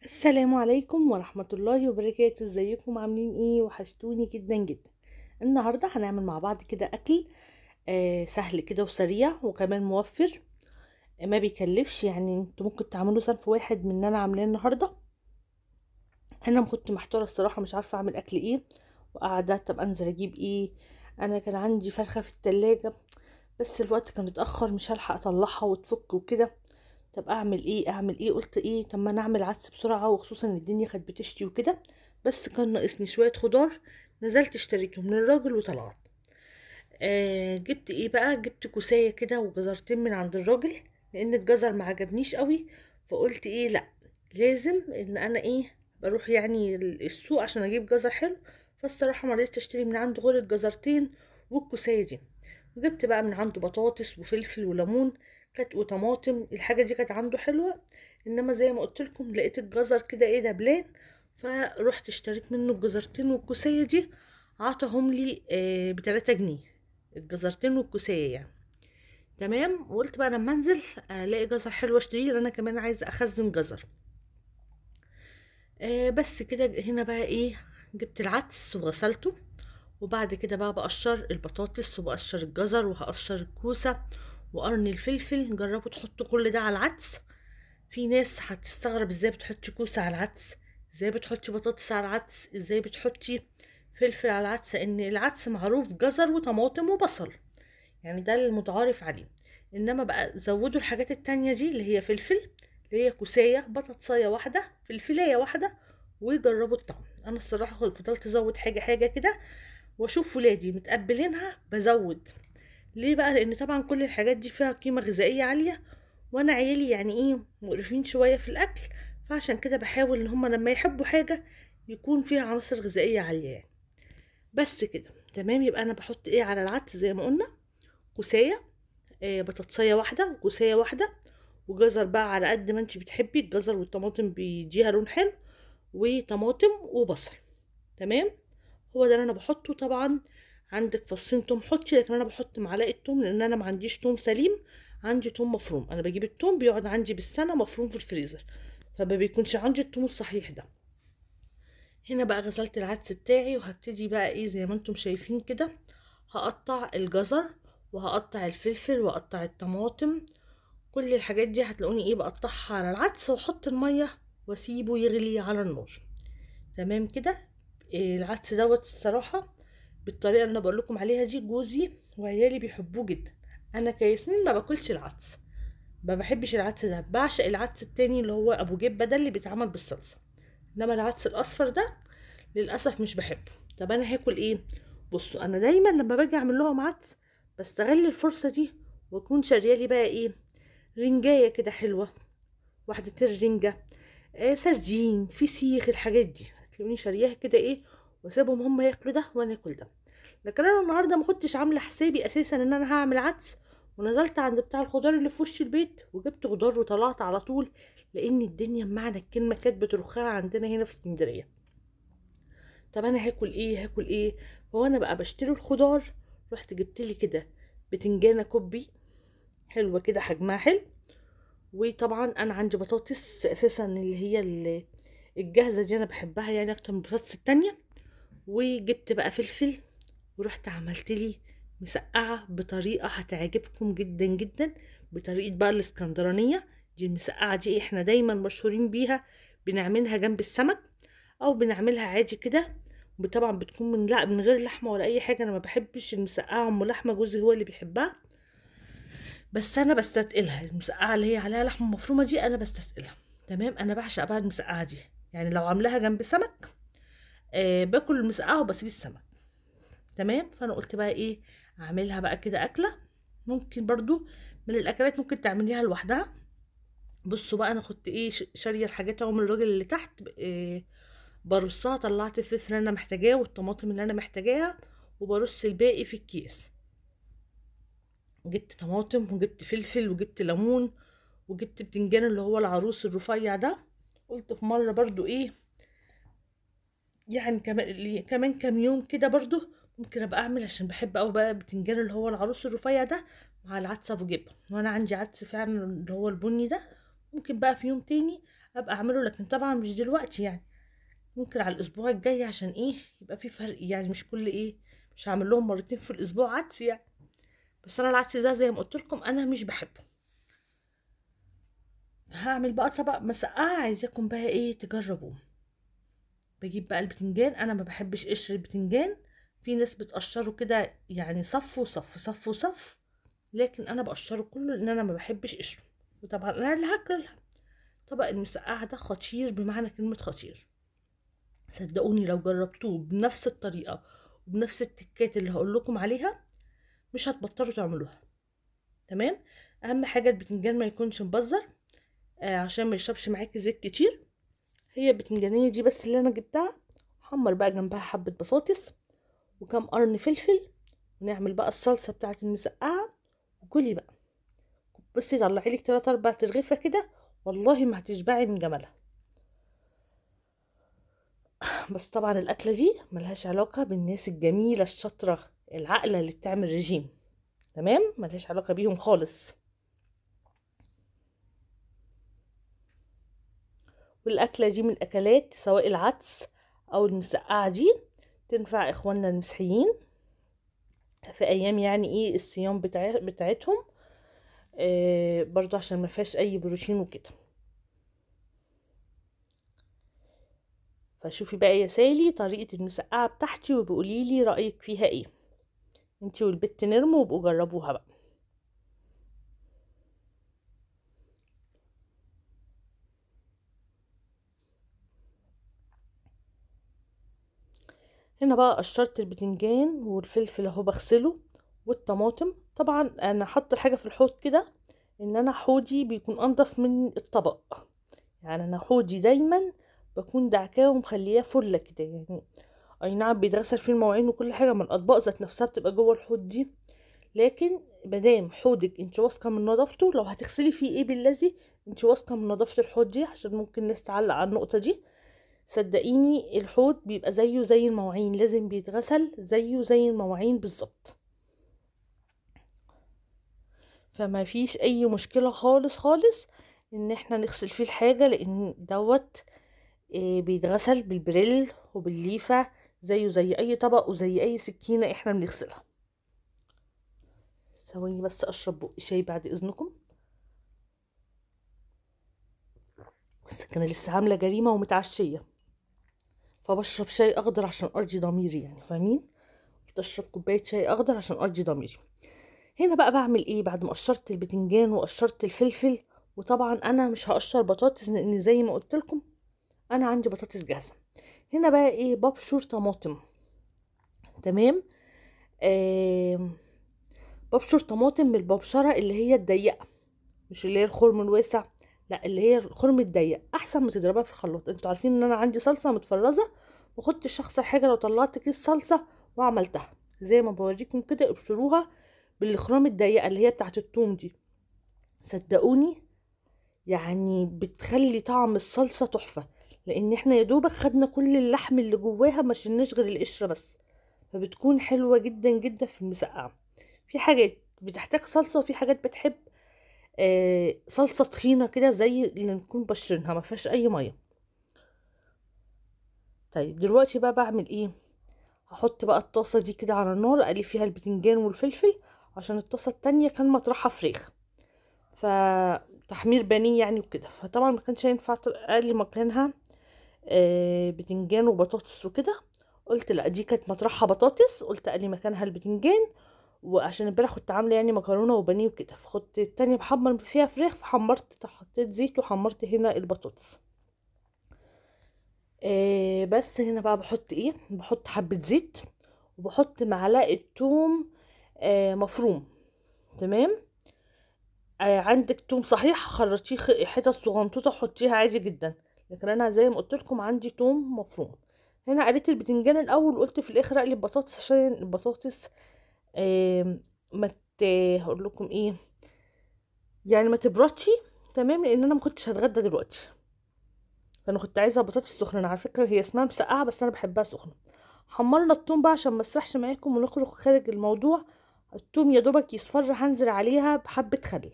السلام عليكم ورحمة الله وبركاته. ازيكم عاملين ايه؟ وحشتوني جدا جدا. النهاردة هنعمل مع بعض كده اكل سهل كده وسريع وكمان موفر. ما بيكلفش، يعني انتوا ممكن تعملوا صنف واحد من اللي انا عاملاه النهاردة. انا كنت محتارة الصراحة، مش عارفة اعمل اكل ايه، وقاعدة طب انزل اجيب ايه. انا كان عندي فرخة في التلاجة، بس الوقت كان اتأخر، مش هلحق اطلعها وتفك وكده. طب اعمل ايه قلت ايه، طب ما انا اعمل عدس بسرعه، وخصوصا ان الدنيا كانت بتشتي وكده. بس كان ناقصني شويه خضار، نزلت اشتريتهم من الراجل وطلعت. جبت ايه بقى، جبت كوسايه كده وجزرتين من عند الراجل، لان الجزر ما عجبنيش قوي. فقلت ايه، لا لازم ان انا ايه بروح يعني السوق عشان اجيب جزر حلو. فالصراحه ما رضيتش اشتري من عنده غير الجزرتين والكوسايه دي. وجبت بقى من عنده بطاطس وفلفل وليمون، كانت وطماطم. الحاجه دي كانت عنده حلوه، انما زي ما قلت لكم لقيت الجزر كده ايه دبلان. فروحت اشتريت منه الجزرتين والكوسايه دي، عطاهم لي ب3 جنيه، الجزرتين والكوسايه يعني. تمام. وقلت بقى لما انزل الاقي جزر حلو اشتريه، لان انا كمان عايزه اخزن جزر. بس كده هنا بقى ايه، جبت العدس وغسلته، وبعد كده بقى بقشر البطاطس وبقشر الجزر وهقشر الكوسة وقرن الفلفل. جربوا تحطوا كل ده على العدس. في ناس هتستغرب ازاي بتحطي كوسة على العدس، ازاي بتحطي بطاطس على العدس، ازاي بتحطي فلفل على العدس، ان العدس معروف جزر وطماطم وبصل، يعني ده المتعارف عليه. انما بقى زودوا الحاجات التانية دي اللي هي فلفل، اللي هي كوساية بطاطساية واحدة فلفلاية واحدة، وجربوا الطعم. انا الصراحة فضلت ازود حاجة حاجة كده، واشوف ولادي متقبلينها بزود. ليه بقى؟ لان طبعا كل الحاجات دي فيها قيمة غذائية عالية، وانا عيالي يعني ايه مقرفين شوية في الاكل. فعشان كده بحاول ان هما لما يحبوا حاجة يكون فيها عناصر غذائية عالية يعني. بس كده تمام. يبقى انا بحط ايه على العدس زي ما قلنا، كوساية، بطاطسية واحدة وكوساية واحدة، وجزر بقى على قد ما انت بتحبي. الجزر والطماطم بيديها لون حلو، وطماطم وبصل. تمام. هو ده اللي انا بحطه. طبعا عندك فصين توم حطي، لكن انا بحط معلقه توم لان انا ما عنديش توم سليم، عندي توم مفروم. انا بجيب التوم بيقعد عندي بالسنه مفروم في الفريزر، فما بيكونش عندي التوم الصحيح ده. هنا بقى غسلت العدس بتاعي، وهبتدي بقى ايه زي ما انتم شايفين كده، هقطع الجزر وهقطع الفلفل واقطع الطماطم. كل الحاجات دي هتلاقوني ايه بقطعها على العدس، واحط الميه واسيبه يغلي على النار. تمام كده. إيه العدس دوت الصراحه بالطريقه اللي انا بقول لكم عليها دي، جوزي وعيالي بيحبوه جدا. انا كياسمين ما باكلش العدس، ما بحبش العدس ده، بعشق العدس التاني اللي هو ابو جبه ده اللي بيتعمل بالصلصه. انما العدس الاصفر ده للاسف مش بحبه. طب انا هاكل ايه؟ بصوا، انا دايما لما باجي اعمل لهم عدس بستغل الفرصه دي، واكون شاريالي بقى ايه، رنجايه كده حلوه، واحده رنجه، سردين، فسيخ، الحاجات دي هتلاقوني شارياها كده ايه، واسيبهم هم ياكلوا ده وانا اكل ده. لكن انا النهارده ما كنتش عامله حسابي اساسا ان انا هعمل عدس، ونزلت عند بتاع الخضار اللي في وش البيت وجبت خضار وطلعت على طول، لان الدنيا بمعنى الكلمه كانت بترخاها عندنا هنا في اسكندريه. طب انا هاكل ايه؟ هو انا بقى بشتري الخضار، رحت جبت لي كده بتنجانه كوبي حلوه كده حجمها حلو. وطبعا انا عندي بطاطس اساسا اللي هي الجاهزه دي، انا بحبها يعني اكتر من البطاطس التانية. وجبت بقى فلفل، ورحت عملت لي مسقعه بطريقه هتعجبكم جدا جدا، بطريقه بقى الاسكندرانيه. دي المسقعه دي احنا دايما مشهورين بيها، بنعملها جنب السمك او بنعملها عادي كده. طبعا بتكون من لا من غير لحمه ولا اي حاجه، انا ما بحبش المسقعه ام لحمه، جوزي هو اللي بيحبها. بس انا بستثقلها، المسقعه اللي هي عليها لحمه مفرومه دي انا بستثقلها. تمام. انا بعشق بقى المسقعه دي، يعني لو عاملاها جنب سمك باكل المسقعه وبسيب السمك. تمام. فانا قلت بقى ايه، اعملها بقى كده اكله. ممكن برضو من الاكلات ممكن تعمليها لوحدها. بصوا بقى، انا كنت ايه شاريه الحاجات اهو من الراجل اللي تحت، برصها، طلعت الفلفل اللي انا محتاجاه والطماطم اللي انا محتاجاها، وبرص الباقي في الكيس. جبت طماطم وجبت فلفل وجبت ليمون، وجبت بتنجان اللي هو العروس الرفيع ده. قلت في مره برضو ايه، يعني كمان كام يوم كده برضو ممكن ابقى اعمل، عشان بحب قوي بقى بتنجان اللي هو العروس الرفيع ده مع العدس ابو جبه. وانا عندي عدس فعلا اللي هو البني ده، ممكن بقى في يوم تاني ابقى اعمله، لكن طبعا مش دلوقتي يعني، ممكن على الاسبوع الجاي، عشان ايه يبقى في فرق يعني، مش كل ايه، مش هعمل لهم مرتين في الاسبوع عدس يعني. بس انا العدس ده زي ما قلت لكم انا مش بحبه. هعمل بقى طبق مسقعه، عايزاكم بقى ايه تجربوه. بجيب بقى البتنجان، انا ما بحبش قشر البتنجان، في ناس بتقشره كده يعني صف وصف صف وصف، لكن انا بقشره كله لان انا ما بحبش قشره، وطبعا انا اللي هاكلها. طبق المسقعه ده خطير بمعنى كلمه خطير، صدقوني لو جربتوه بنفس الطريقه وبنفس التكات اللي هقول لكم عليها مش هتبطلوا تعملوها. تمام. اهم حاجه البتنجان ما يكونش مبزر، عشان ما يشربش معاكي زيت كتير. هي البتنجانيه دي بس اللي انا جبتها، حمر بقى جنبها حبه بطاطس وكم قرن فلفل، ونعمل بقى الصلصه بتاعه المسقعه وكلي بقى. بصي طلعي لك 3 4 ترغيفه كده، والله ما هتشبعي من جمالها. بس طبعا الاكله دي ملهاش علاقه بالناس الجميله الشاطره العاقله اللي بتعمل رجيم، تمام، ملهاش علاقه بيهم خالص. والاكله دي من الاكلات، سواء العدس او المسقعه دي، تنفع اخواننا المسيحيين في ايام يعني ايه الصيام بتاعتهم، برضو عشان ما فيهاش اي بروتين وكده. فشوفي بقى يا سالي طريقه المسقعه بتاعتي وبقولي لي رايك فيها ايه، انتي والبت نرموا وبقوا جربوها بقى. هنا بقى قشرت البتنجان والفلفل اهو بغسله، والطماطم. طبعا انا حاطه الحاجه في الحوض كده، ان انا حوضي بيكون انضف من الطبق، يعني انا حوضي دايما بكون دعكاه ومخلياه فله كده يعني. اي نعم بيتغسل فيه المواعين وكل حاجه، من الاطباق ذات نفسها بتبقى جوه الحوض دي، لكن مادام حوضك انت واثقه من نظافته، لو هتغسلي فيه ايه بالذي انت واثقه من نظافه الحوض دي، عشان ممكن ناس تعلق على النقطه دي. صدقيني الحوض بيبقى زيه زي المواعين، لازم بيتغسل زيه زي المواعين بالظبط، فما فيش اي مشكله خالص خالص ان احنا نغسل فيه الحاجه، لان دوت بيتغسل بالبريل وبالليفه زيه زي اي طبق وزي اي سكينه احنا بنغسلها. ثواني بس اشرب بق شاي بعد اذنكم. بس انا لسه عامله جريمه ومتعشيه، فبشرب شاي اخضر عشان ارضي ضميري يعني، فاهمين؟ قلت اشرب كوبايه شاي اخضر عشان ارضي ضميري. هنا بقى بعمل ايه بعد ما قشرت البتنجان وقشرت الفلفل؟ وطبعا انا مش هقشر بطاطس لان زي ما قلت لكم انا عندي بطاطس جاهزه. هنا بقى ايه ببشر طماطم. تمام. آه ببشر طماطم بالببشره اللي هي الضيقه، مش اللي هي الخرم الواسع، لا اللي هي الخرم الضيق، احسن ما تضربها في الخلاط. انتوا عارفين ان انا عندي صلصه متفرزه، وخدت الشخص الحاجه لو طلعت كيس صلصه وعملتها زي ما بوريكم كده، ابشروها بالخرام الضيقه اللي هي بتاعت التوم دي. صدقوني يعني بتخلي طعم الصلصه تحفه، لان احنا يا دوبك خدنا كل اللحم اللي جواها، ما شلناش غير القشره بس، فبتكون حلوه جدا جدا في المسقعه. في حاجات بتحتاج صلصه، وفي حاجات بتحب صلصه طحينه كده زي اللي نكون بشرينها ما فيهاش اي ميه. طيب دلوقتي بقى بعمل ايه؟ هحط بقى الطاسه دي كده على النار، اقلي فيها البتنجان والفلفل، عشان الطاسه التانية كان مطرحها فراخ، فتحمير بانيه يعني وكده، فطبعا ما كانش ينفع اقلي مكانها بتنجان وبطاطس وكده. قلت لا دي كانت مطرحها بطاطس، قلت اقلي مكانها البتنجان، وعشان امبارح كنت عامله يعني مكرونه وبانيه وكده، فخدت التانية بحمر فيها فراخ، فحمرت حطيت زيت وحمرت هنا البطاطس. بس هنا بقى بحط ايه، بحط حبه زيت، وبحط معلقه توم مفروم. تمام. عندك توم صحيح خرطيه حتت صغنطوطه حطيها عادي جدا، لكن انا زي ما قلت لكم عندي توم مفروم. هنا قليت البتنجان الاول، وقلت في الاخر اقلي البطاطس عشان البطاطس ما هقول لكم ايه يعني ما تبردش. تمام، لان انا ما كنتش هتغدى دلوقتي، فانا كنت عايزه بطاطس سخنه. أنا على فكره هي اسمها مسقعه بس انا بحبها سخنه. حمرنا التوم بقى عشان ما اسرحش معاكم ونخرج خارج الموضوع. التوم يا دوبك يصفر، هنزل عليها بحبه خل.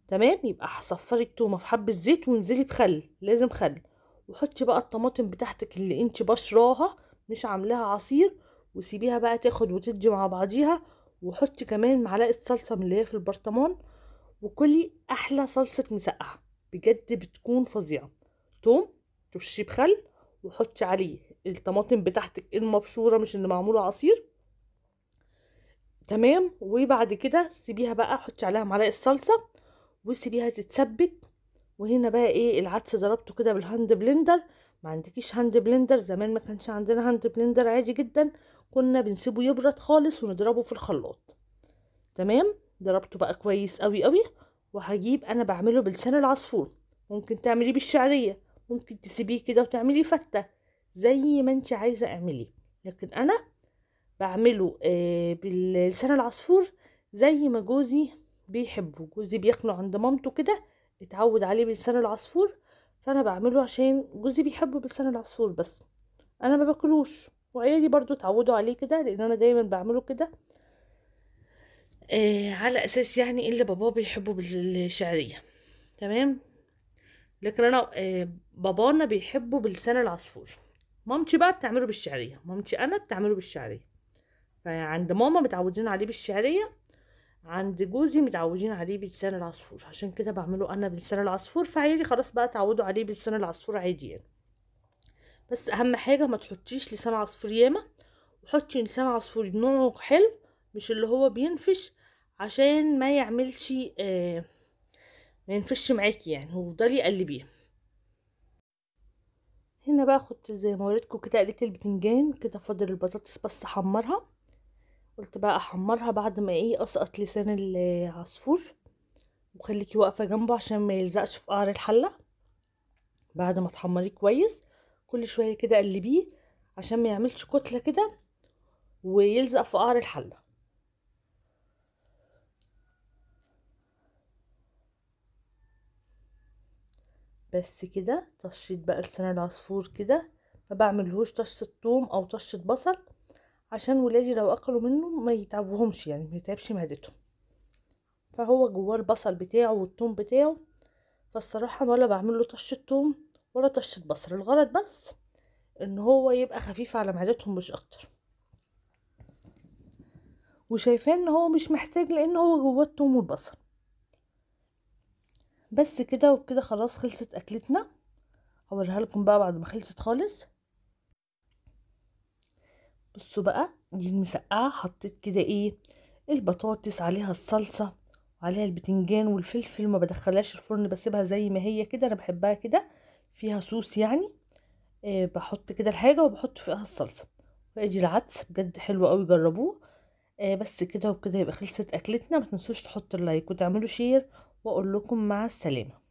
تمام. يبقى هصفري التومه في حبه زيت وانزلي بخل، لازم خل. وحطي بقى الطماطم بتاعتك اللي انت بشراها مش عاملاها عصير، وسيبيها بقى تاخد وتدي مع بعضيها. وحطي كمان معلقه صلصه من اللي هي في البرطمان، وكلي احلى صلصه مسقعه، بجد بتكون فظيعه. توم ترشيه بخل، وحطي عليه الطماطم بتاعتك المبشوره مش اللي معموله عصير. تمام. وبعد كده سيبيها بقى، حطي عليها معلقه صلصه وسيبيها تتسبك. وهنا بقى ايه، العدس ضربته كده بالهاند بلندر. ما عندكيش هاند بلندر، زمان ما كانش عندنا هاند بلندر، عادي جدا كنا بنسيبه يبرد خالص ونضربه في الخلاط. تمام. ضربته بقى كويس قوي قوي. وهجيب انا بعمله بلسان العصفور، ممكن تعمليه بالشعريه، ممكن تسيبيه كده وتعمليه فته، زي ما انت عايزه اعمليه. لكن انا بعمله بلسان العصفور زي ما جوزي بيحبه. جوزي بياكله عند مامته كده، اتعود عليه بلسان العصفور، فانا بعمله عشان جوزي بيحبه بلسان العصفور. بس انا ما باكلوش، وعيالي برضو اتعودوا عليه كده، لان انا دايما بعمله كده على اساس يعني اللي باباه بيحبه بالشعريه. تمام. لكن انا بابانا بيحبه بلسان العصفور. مامتي بقى بتعمله بالشعريه، مامتي انا بتعمله بالشعريه. فعند ماما متعودين عليه بالشعريه، عند جوزي متعودين عليه بلسان العصفور، عشان كده بعمله انا بلسان العصفور. فعيالي خلاص بقى اتعودوا عليه بلسان العصفور عادي يعني. بس اهم حاجه ما تحطيش لسان عصفور ياما، وحطي لسان عصفور نوعه حلو، مش اللي هو بينفش، عشان ما يعملش ما ينفش معاكي يعني، وفضلي قلبيه. هنا بقى خدت زي ما وريتكم كده، قليت البتنجان كده، فاضل البطاطس بس احمرها. قلت بقى احمرها بعد ما ايه اسقط لسان العصفور، وخليكي واقفه جنبه عشان ما يلزقش في قعر الحله. بعد ما تحمريه كويس كل شويه كده قلبيه، عشان ما يعملش كتله كده ويلزق في قعر الحله. بس كده طشيت بقى لسان العصفور كده. ما بعملهوش طشة ثوم او طشة بصل، عشان ولادي لو اكلوا منه ما يتعبوهمش يعني، ما يتعبش معدتهم. فهو جواه البصل بتاعه والثوم بتاعه. فالصراحة ولا بعمل له طشة ثوم ولا طشة بصل، الغرض بس ان هو يبقى خفيف على معدتهم مش اكتر. وشايفاه ان هو مش محتاج، لان هو جواه الثوم والبصل. بس كده وبكده خلاص خلصت اكلتنا. هوريها لكم بقى بعد ما خلصت خالص. بصوا بقى، دي المسقعه حطيت كده ايه، البطاطس عليها الصلصه وعليها البتنجان والفلفل، ما بدخلهاش الفرن، بسيبها زي ما هي كده، انا بحبها كده فيها صوص يعني. بحط كده الحاجه وبحط فيها الصلصه. وادي العدس بجد حلو قوي، جربوه. بس كده وبكده يبقى خلصت اكلتنا. ما تنسوش تحطوا اللايك وتعملوا شير، واقول لكم مع السلامه.